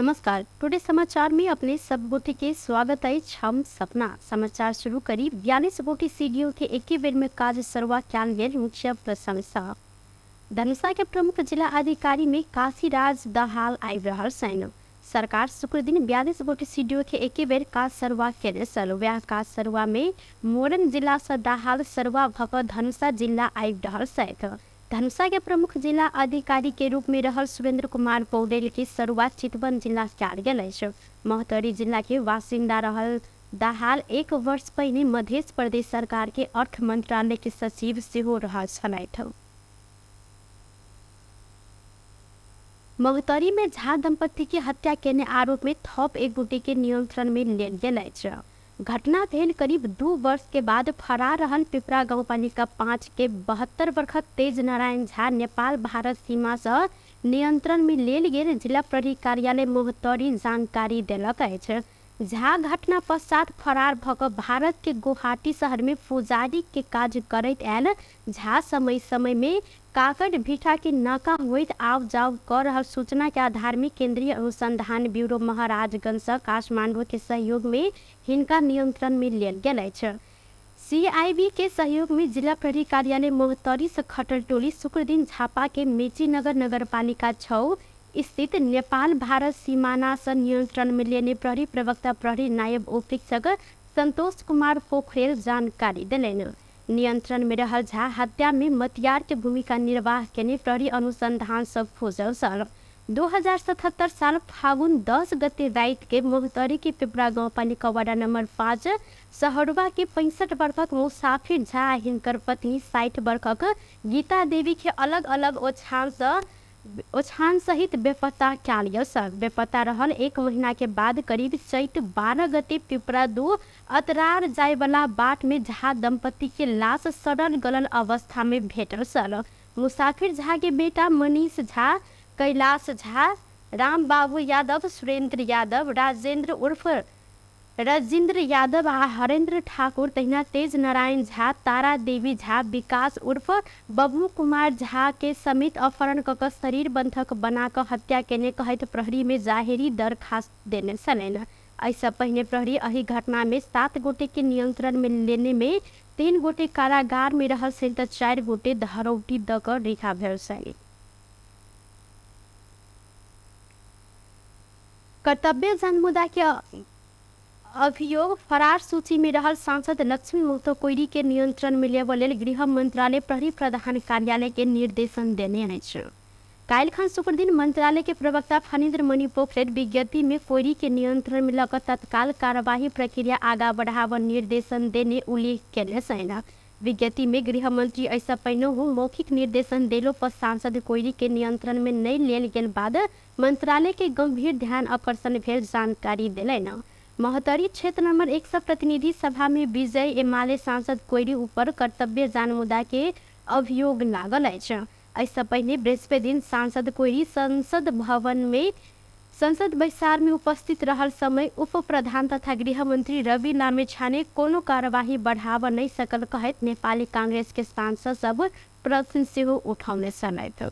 नमस्कार। टुडे समाचार में अपने सब गोटे के स्वागत है। हम सपना समाचार शुरू करी 42 गोटी सीडीओ के एक बेर में काज सरवा कैल गेल मुख्य प्रशंसा। धनुषा के प्रमुख जिला अधिकारी में काशीराज दहाल आबि रहल छनि। सरकार शुक्र दिन 42 गोटी सीडीओ के एक बेर काज सरवा केने छल। वह काज सरवा में मोरन जिला से दहाल सरवा भक धनुषा जिला आबि रहल छथि। धनुषा के प्रमुख जिला अधिकारी के रूप में रहल सुरेंद्र कुमार पौडेल की शुरुआत चितवन जिला कैल गेल अछि। महोत्तरी जिला के बासिंदा रहल दाहाल 1 वर्ष पहले मध्य प्रदेश सरकार के अर्थ मंत्रालय के सचिव सेहो रहल छलथि। महोत्तरी में झा दंपति की हत्या केने आरोप में थप एक गोटे के नियंत्रण में लेल गेल अछि। घटना भेल करीब 2 वर्ष के बाद फरार रहल पिपरा गाउँपालिका 5 के 72 वर्षक तेज नारायण झा नेपाल भारत सीमा से नियंत्रण में लेल गेल जिला प्रहरी कार्यालय महोत्तरी जानकारी देलक अछि। झा घटना पश्चात फरार भक भारत के गुवाहाटी शहर में फौजारी के काज करैत आयल। झा समय समय में काकड़ भीठा के नाका होइत आव जाव कर रहल सूचना के आधार में केंद्रीय अनुसंधान ब्यूरो महाराजगंज से काठमांडू के सहयोग में हिनका नियंत्रण में लेल गेल अछि। सीआईबी के सहयोग में जिला प्रहरी कार्यालय महोत्तरी से खटल टोली शुक्र दिन झापा के मेचीनगर नगरपालिका 6 स्थित नेपाल भारत सीमाना से नियंत्रण में लेने प्रहरी प्रवक्ता प्रहरी नायब उपरीक्षक संतोष कुमार पोखरेल जानकारी दिलैन। नियंत्रण में रहल झा हत्या में मतियार के भूमिका निर्वाह केने प्रहरी अनुसंधान सब खोजल छल। 2077 साल फागुन 10 गते रात के महोत्तरी के पिपरा गाउँपालिका वार्ड नंबर 5 सहरवा के 65 वर्षक मुसाफिर झा हिनकर पत्नी 60 वर्षक गीता देवी के अलग अलग ओछान सहित बेपत्ता कैल गेल छल। बेपत्ता रहल 1 महीना के बाद करीब चैत 12 गते पिपरा 2 अतरार जाय वाला बाट में झा दंपति के लाश सड़ल गलल अवस्था में भेटल छल। मुसाफिर झा के बेटा मनीष झा, कैलाश झा, राम बाबू यादव, सुरेंद्र यादव, राजेंद्र उर्फ रजिंद्र यादव आ हरेंद्र ठाकुर तहिना तेज नारायण झा, तारा देवी झा, विकास उर्फ बबलू कुमार झा के समेत अपहरण कऽ शरीर बंधक बना कर हत्या केने कहैत प्रहरी में जाहिरी दरखास्त देने छलनि। ऐसा पहले प्रहरी एही घटना में 7 गोटे के नियंत्रण में लेने में 3 गोटे कारागार में रहल छल तऽ 4 गोटे धरौटी दऽ कऽ रिहा भेल छल। कर्तव्य जनमुदा के अभियोग फरार सूची में रहल सांसद लक्ष्मी महतो कोइरी के नियंत्रण में लेबऽ लेल गृह मंत्रालय प्रहरी प्रधान कार्यालय के निर्देशन देने अछि। काल्हि शुक्र दिन मंत्रालय के प्रवक्ता फणींद्र मणि पोखरेल विज्ञप्ति में कोइरी के नियंत्रण में लऽ तत्काल कार्यवाही प्रक्रिया आगा बढ़ाबऽ निर्देशन देने उल्लेख केने छनि। विज्ञप्ति में गृह मंत्री ऐसा पहिनहु मौखिक निर्देशन देलो पर सांसद कोइरी के नियंत्रण में नहीं लेल गेल बाद मंत्रालय के गंभीर ध्यान आकर्षण भेल जानकारी दिलैन। महोत्तरी क्षेत्र नंबर 1 से प्रतिनिधि सभा में विजय एमाले सांसद कोइरी ऊपर कर्तव्य जनमुदा के अभियोग लागल अछि। ऐसा पहले बृहस्पति दिन सांसद कोइरी संसद भवन में संसद बैसार में उपस्थित रहल समय उप प्रधान तथा गृह मंत्री रवि लामेछाने कोनो कार्यवाही बढ़ाबऽ नहीं सकल कहैत नेपाली कांग्रेस के सांसद सब प्रश्न सेहो उठौने छलथि।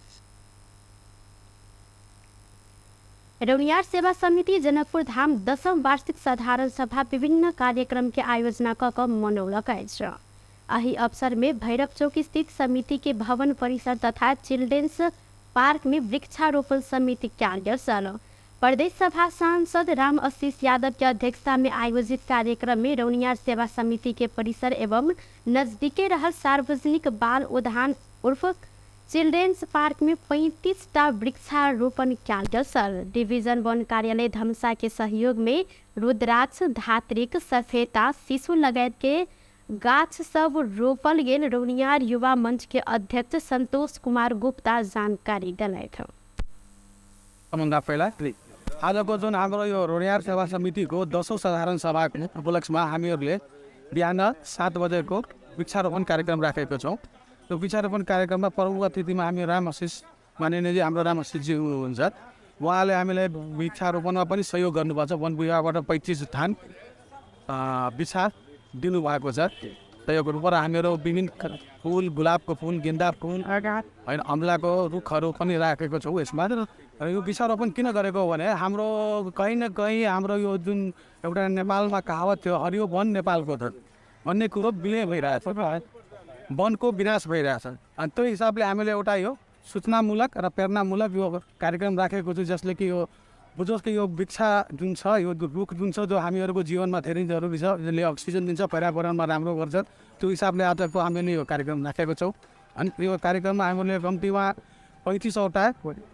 रौनियार सेवा समिति जनकपुर धाम 10वीं वार्षिक साधारण सभा विभिन्न कार्यक्रम के आयोजना कऽ मनौलक अछि। एही अवसर में भैरव चौक स्थित समिति के भवन परिसर तथा चिल्ड्रेन्स पार्क में वृक्षारोपण समिति कैल गेल छल। प्रदेश सभा सांसद राम आशीष यादव के अध्यक्षता में आयोजित कार्यक्रम में रौनियार सेवा समिति के परिसर एवं नजदीके रहल सार्वजनिक बाल उद्यान उर्फ चिल्ड्रेन्स पार्क में 35टा वृक्षारोपण कैल गेल छल। डिवीजन 1 कार्यालय धनुषा के सहयोग में रुद्राक्ष, धात्रिक, सफेदा, शिशु लगायत के गाछ सब रोपल गेल। रौनियार युवा मंच के अध्यक्ष संतोष कुमार गुप्ता जानकारी दिलैथ। आजको जुन हाम्रो यो रौनियार सेवा समितिको 10औं साधारण सभाको उपलक्ष्यमा हामीहरूले बिहान 7 बजेको वृक्षारोपण कार्यक्रम राखेको छौँ। त्यो वृक्षारोपण कार्यक्रममा प्रमुख अतिथिमा हामी राम आशीष माननीयजी हाम्रो राम आशीषजी हुनुहुन्छ। उहाँले हामीलाई वृक्षारोपणमा पनि सहयोग गर्नुपर्छ। वन विभागबाट 25 थान बिछा दिनुभएको छ। त्यो गर्नुपर्छ। हामीहरू विभिन्न फुल, गुलाबको फुल, गेन्दा फुल होइन अमलाको रुखहरू पनि राखेको छौँ। यसमा र यो वृक्षारोपण किन गरेको हो भने हाम्रो कहीँ न कहीँ हाम्रो यो जुन एउटा नेपालमा कहावत थियो हरियो वन नेपालको त भन्ने कुरो विलय भइरहेछ, वनको विनाश भइरहेछ। अनि त्यो हिसाबले हामीले एउटा यो सूचनामूलक र प्रेरणामूलक यो कार्यक्रम राखेको छु, जसले कि यो बुझोस् कि यो वृक्ष जुन छ, यो रुख जुन छ, जो हामीहरूको जीवनमा धेरै जरुरी छ, जसले अक्सिजन दिन्छ, पर्यावरणमा राम्रो गर्छ, त्यो हिसाबले आजको हामीले यो कार्यक्रम राखेको छौँ। अनि यो कार्यक्रममा हामीले कम्तीमा 35वटा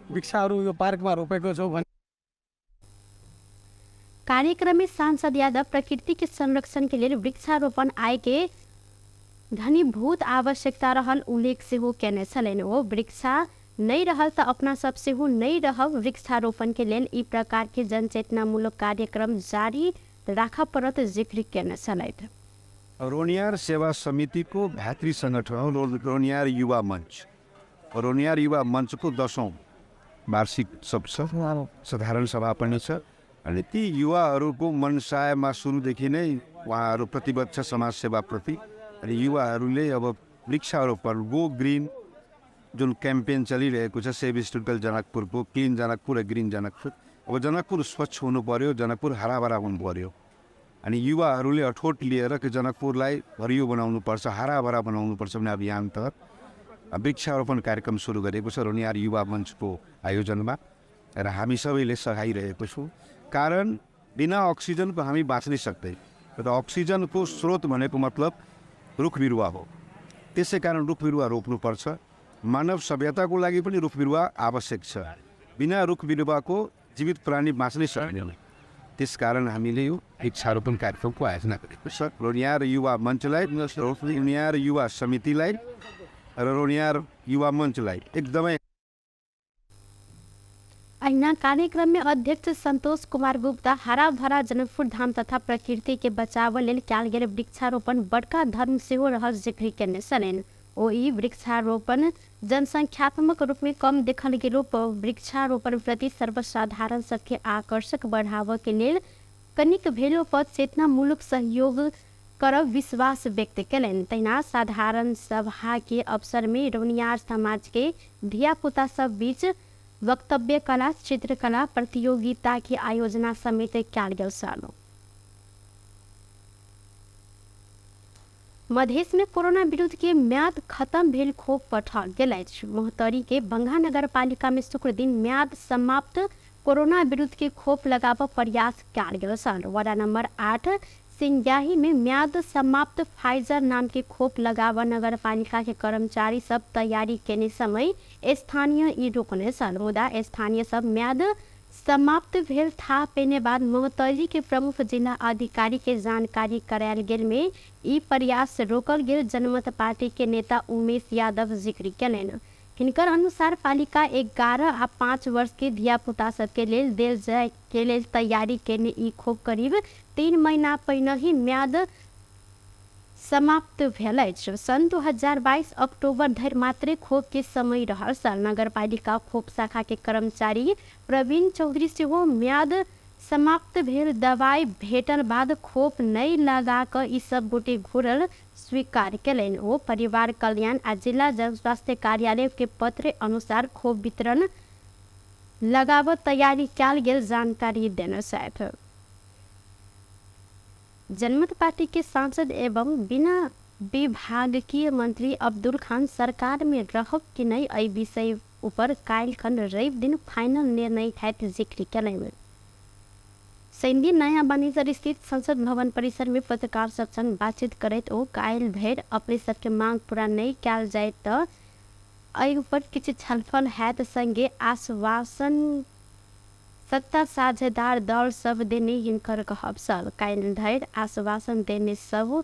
वृक्षहरू यो पार्कमा रोपेको छौँ। कार्यक्रम में सांसद यादव प्रकृति के संरक्षण के लिए वृक्षारोपण आय के घनीभूत आवश्यकता रहल उल्लेख से हो केने छलैन। वो वृक्षा नहीं रहल तो अपना सबसे हो नहीं रहब वृक्षारोपण के लिए ई प्रकार के जनचेतनामूलक कार्यक्रम जारी राखा परत जिक्र केने छलैन। रोनियार सेवा समिति को भातृ संगठन हो रोनियार युवा मंच। रोनियार युवा मंच को 10औं वार्षिक साधारण सभा पनि छ। अनि ती युवाहरूको मनसायमा सुरुदेखि नै उहाँहरू प्रतिबद्ध छ समाज सेवाप्रति। अनि युवाहरूले अब वृक्षारोपण गो ग्रिन जुन क्याम्पेन चलिरहेको छ, सेभ स्टुडल जनकपुरको, क्लिन जनकपुर र ग्रिन जनकपुर। अब जनकपुर स्वच्छ हुनु पर्यो, जनकपुर हराभरा हुनु पर्यो। अनि युवाहरूले अठोट लिएर कि जनकपुरलाई हरियो बनाउनुपर्छ, हराभरा बनाउनुपर्छ भन्ने अभियान तहत वृक्षारोपण कार्यक्रम सुरु गरेको छ रोनियार युवा मञ्चको आयोजनमा। र हामी सबैले सघाइरहेको छौँ। कारण बिना अक्सिजनको हामी बाँच्नै सक्दैन। र अक्सिजनको स्रोत भनेको मतलब रुख बिरुवा हो। त्यसै कारण रुख बिरुवा रोप्नुपर्छ। मानव सभ्यताको लागि पनि रुख बिरुवा आवश्यक छ। बिना रुख बिरुवाको जीवित प्राणी बाँच्नै सक्दैन। त्यसकारण हामीले यो वृक्षारोपण कार्यक्रमको आयोजना गरेको छ। रोनियार युवा मञ्चलाई, रोनियार युवा समितिलाई र रोनियार युवा मञ्चलाई एकदमै। अन्य कार्यक्रम में अध्यक्ष संतोष कुमार गुप्ता हरा भरा जनकपुर धाम तथा प्रकृति के बचाव लेल कयल गेल वृक्षारोपण बड़का धर्म से हो रहल जिक्र केने छलैन। ओ ई वृक्षारोपण जनसंख्यात्मक रूप में कम देखल गेलो वृक्षारोपण प्रति सर्वसाधारण सबके आकर्षक बढ़ावा के लिए कनिक भेलो पद चेतनामूलक सहयोग करब विश्वास व्यक्त कलन। तैना साधारण सभा के अवसर में रोनियार समाज के धिया पुता सब बीच वक्तव्य कला, चित्रकला प्रतियोगिता की आयोजना समेत कयल गेल सालो। मधेश में कोरोना विरुद्ध के म्याद खत्म भेल खोप पठाओल गेल अछि। मोहतरी के बंगा नगर पालिका में शुक्र दिन म्याद समाप्त कोरोना विरुद्ध के खोप लगाव प्रयास कयल गेल छल। वार्ड नंबर 8 सिंग्याही में म्याद समाप्त फाइजर नाम के खोप लगाव नगर पालिका के कर्मचारी सब तैयारी केने समय स्थानीय ई रोकने छल। मुदा स्थानीय सब म्याद समाप्त भेल था पेने बाद मोहतरी के प्रमुख जिला अधिकारी के जानकारी करायल गेल में ई प्रयास रोकल गेल जनमत पार्टी के नेता उमेश यादव जिक्र कयलनि। हिनकर अनुसार पालिका 11 आ 5 वर्ष के धिया पुता सबके लेल देल जाय के लेल तैयारी केने ई खोप करीब 3 महीना पहिने ही म्याद समाप्त भेल अछि। सन 2022 अक्टूबर धरि मात्रे खोप के समय रहल छल। नगर पालिका खोप शाखा के कर्मचारी प्रवीण चौधरी सेहो म्याद समाप्त भेल दवाई भेटल बाद खोप नहीं लगा कर ई सब गोटे घुरल स्वीकार कयलनि। ओ परिवार कल्याण आ जिला जन स्वास्थ्य कार्यालय के पत्र अनुसार खोप वितरण लगाव तैयारी कयल गेल जानकारी देने छथि। जनमत पार्टी के सांसद एवं बिना विभागीय मंत्री अब्दुल खान सरकार में रहब कि नहीं एहि विषय ऊपर काल्हि खन रवि दिन फाइनल निर्णय हैत जिक्र कयलनि। सैन्य नया बनीसर स्थित संसद भवन परिसर में पत्रकार सब संग बातचीत करैत ओ काल्हि भरि अपने सबके मांग पूरा नहीं कयल जाय तऽ एहि ऊपर किछु छलफल हैत संगे आश्वासन सत्ता साझेदार दल सब देने हिनकर कहब छल। काल्हि धरि आश्वासन देने सब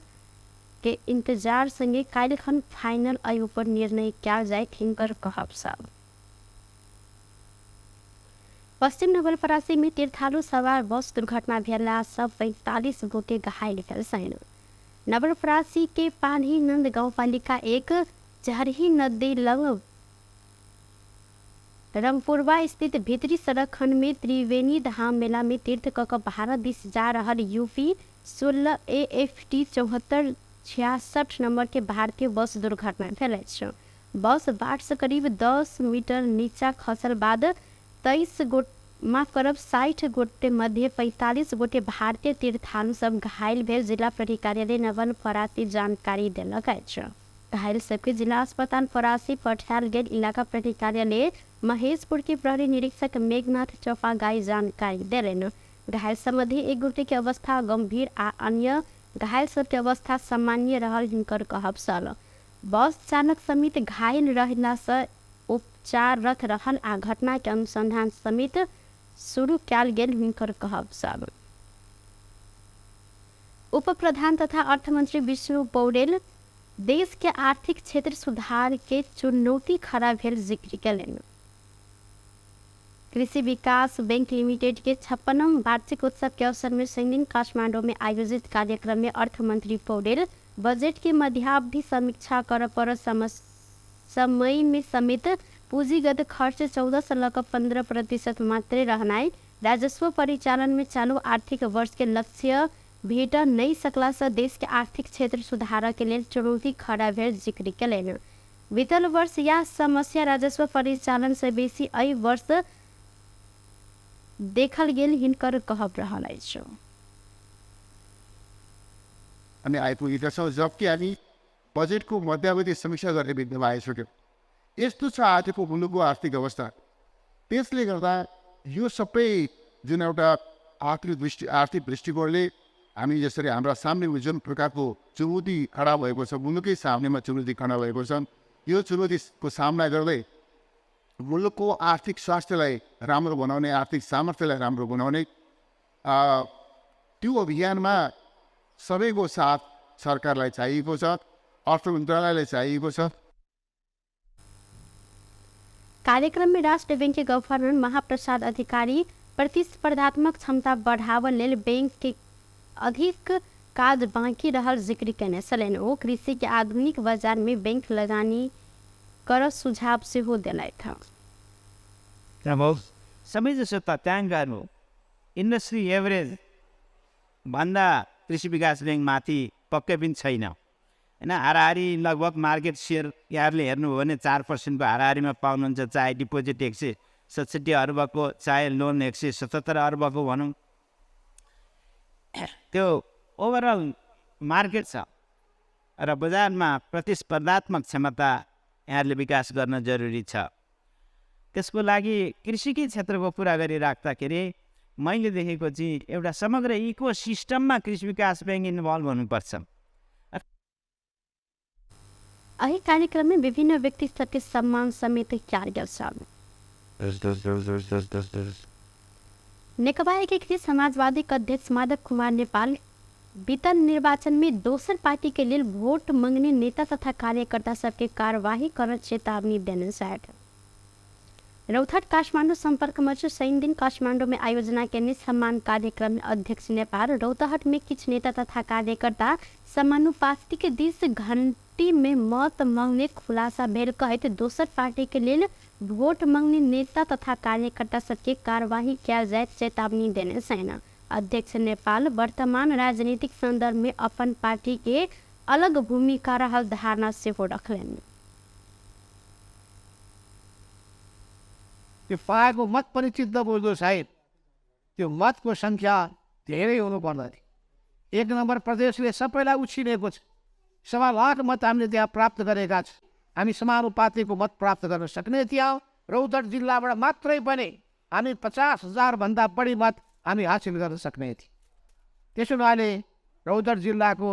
के इंतजार संगे काल्हि खन फाइनल एहि ऊपर निर्णय कयल जाय हिनकर कहब छल। पश्चिम नवलपरासी में तीर्थालु सवार बस दुर्घटना भेला सब 45 गोटे घायल भेल छन्। नवलपरासी के पानी नंद गाउँपालिका 1 जहरही नदी लग रंगपुरवा स्थित भीतरी सड़क खंड में त्रिवेणी धाम मेला में तीर्थ कऽ भारत दिस जा रहल यूपी 16 AFT 7466 नंबर के भारतीय बस दुर्घटना भेल अछि। बस बाट से करीब 10 मीटर नीचा खसल बाद 60 गोटे मध्ये 45 गोटे भारतीय तीर्थालु सब घायल भेल जिला प्रहरी कार्यालय नवन फरासी जानकारी देलक अछि। घायल सबके जिला अस्पताल फरासी पठायल गेल। इलाका प्रहरी कार्यालय महेशपुर के प्रहरी निरीक्षक मेघनाथ चौफागाई जानकारी देलनि। घायल सब मध्ये एक गोटे के अवस्था गंभीर आ अन्य घायल सबके अवस्था सामान्य रहल हिनकर कहब छल। बस चालक समेत घायल रहला से उपचाररत रहल आ घटना के अनुसंधान समेत शुरू कयल गेल हिनकर कहब छल। उप प्रधान तथा अर्थमंत्री विष्णु पौडेल देश के आर्थिक क्षेत्र सुधार के चुनौती खड़ा भेल जिक्र कयलनि। कृषि विकास बैंक लिमिटेड के 56वां वार्षिक उत्सव के अवसर में शनिवार काठमांडू में आयोजित कार्यक्रम में अर्थमंत्री पौडेल बजट के मध्यावधि समीक्षा कर पर समय में समेत पूंजीगत खर्च 14 से लग 15% मात्र रहनाइ, राजस्व परिचालन में चालू आर्थिक वर्ष के लक्ष्य भेट नहीं सकला से देश के आर्थिक क्षेत्र सुधार के लिए चुनौती खड़ा भेल जिक्र कयलनि। बीतल वर्ष यह समस्या राजस्व परिचालन से बेसी एहि वर्ष देखल गेल हिनकर कहब रहल अछि। हामी आइपुगेका छौँ जबकि हामी बजेटको मध्यावधि समीक्षा गर्ने बिन्दुमा आइसक्यौँ। यस्तो छ आजको मुलुकको आर्थिक अवस्था। त्यसले गर्दा यो सबै जुन एउटा आर्थिक दृष्टिकोणले हामी जसरी हाम्रा सामने जुन प्रकारको चुनौती खडा भएको छ, मुलुकै सामनेमा चुनौती खडा भएको छ, यो चुनौतीको सामना गर्दै मुलुकको आर्थिक स्वास्थ्यलाई राम्रो बनाउने, आर्थिक सामर्थ्यलाई राम्रो बनाउने त्यो अभियानमा सबैको साथ सरकारलाई चाहिएको छ, अर्थ मन्त्रालयलाई चाहिएको छ। कार्यक्रम में राष्ट्र बैंक के गवर्नर महाप्रसाद अधिकारी प्रतिस्पर्धात्मक क्षमता बढ़ावल लेल बैंक के अधिक काज बाकी रहल जिक्र कयने छलनि। ओ कृषि के आधुनिक बाजार में बैंक लगानी कर सुझाव सेहो देलथि। सबै जसो तथ्याङ्कहरू इन्डस्ट्री एभरेज भन्दा कृषि विकास बैंक माथि पक्कै पनि छैन होइन। हाराहारी लगभग मार्केट सेयर यहाँहरूले हेर्नुभयो भने 4% को हाराहारीमा पाउनुहुन्छ, चाहे डिपोजिट 167 अर्बको, चाहे लोन 177 अर्बको भनौँ। त्यो ओभरअल मार्केट छ र बजारमा प्रतिस्पर्धात्मक क्षमता यहाँहरूले विकास गर्न जरुरी छ। त्यसको लागि कृषिकै क्षेत्रको कुरा गरिराख्दाखेरि मैले देखेको चाहिँ एउटा समग्र इकोसिस्टममा कृषि विकास बैंक इन्भल्भ हुनुपर्छ। एहि कार्यक्रम में विभिन्न व्यक्ति सबके सम्मान समेत कयल गेल छल। नेकपा एकीकृत समाजवादी के अध्यक्ष माधव कुमार नेपाल बीतल निर्वाचन में दोसर पार्टी के लिए वोट मांगने नेता तथा कार्यकर्ता सबके कार्यवाही कर चेतावनी देने छथि। रौतहट काठमाडौँ संपर्क मंच शनिवार काठमाडौँ में आयोजना के सम्मान कार्यक्रम में अध्यक्ष नेपाल रौतहट में कुछ नेता तथा कार्यकर्ता समानुपातिक 20 घंटे में मत मांगने खुलासा भेल कहत दोसर पार्टी के लिए वोट मांगने नेता तथा कार्यकर्ता सबके कार्यवाही किया जाए चेतावनी देने छन्। अध्यक्ष नेपाल वर्तमान राजनीतिक संदर्भ में अपन पार्टी के अलग भूमिका रहल धारणा सेहो रखलनि। त्यो पाएको मत पनि चित्त बुझ्दो सायद त्यो मतको सङ्ख्या धेरै हुनुपर्दथ्यो। 1 नम्बर प्रदेशले सबैलाई उछिनेको छ। 1.25 लाख मत हामीले त्यहाँ प्राप्त गरेका छौँ। हामी समानुपातिको मत प्राप्त गर्न सक्ने थियौँ। रौतहट जिल्लाबाट मात्रै पनि हामी 50,000 भन्दा बढी मत हामी हासिल गर्न सक्ने थियौँ। त्यसो हुनाले रौतहट जिल्लाको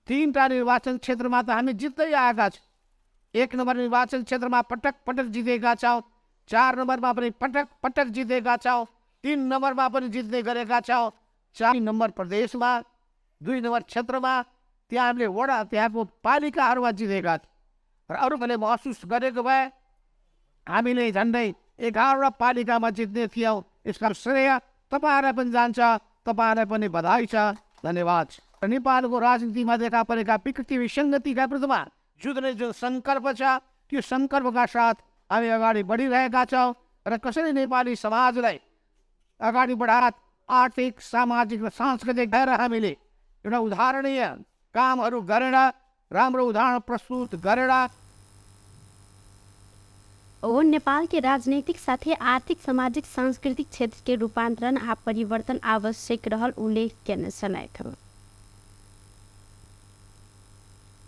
3टा निर्वाचन क्षेत्रमा त हामी जित्दै आएका छौँ। 1 नम्बर निर्वाचन क्षेत्रमा पटक पटक जितेका छौँ, 4 नम्बरमा पनि पटक पटक जितेका छौँ, 3 नम्बरमा पनि जित्ने गरेका छौँ, 4 नम्बर प्रदेशमा 2 नम्बर क्षेत्रमा त्यहाँ हामीले वडा त्यहाँको पालिकाहरूमा जितेका छौँ। र अरूले महसुस गरेको भए हामीले झन्डै 11वटा पालिकामा जित्ने थियौँ। यसका श्रेय तपाईँहरूलाई पनि जान्छ, तपाईँहरूलाई पनि बधाई छ, धन्यवाद। नेपालको राजनीतिमा देखा परेका विकृति विसङ्गतिका विरुद्धमा जुझ्ने जुन सङ्कल्प छ त्यो सङ्कल्पका साथ हामी अगाडि बढिरहेका छौँ र कसरी नेपाली समाजलाई अगाडि बढाएर आर्थिक सामाजिक र सांस्कृतिक भएर हामीले एउटा उदाहरणीय कामहरू गरेर राम्रो उदाहरण प्रस्तुत गरेर ओ नेपाल के राजनीतिक साथे आर्थिक सामाजिक सांस्कृतिक क्षेत्र के रूपांतरण आ परिवर्तन आवश्यक रहल उल्लेख केने छलथि।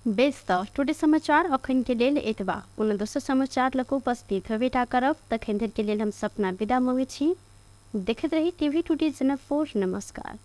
बेस त टुडे समाचार अखन के लेल एतबा पुनः दोसर समाचार लग उपस्थित हेबेटा करब तखन धरि के लेल हम सपना विदा मंगै छी। देखैत रही टीवी टुडे जनकपुर। नमस्कार।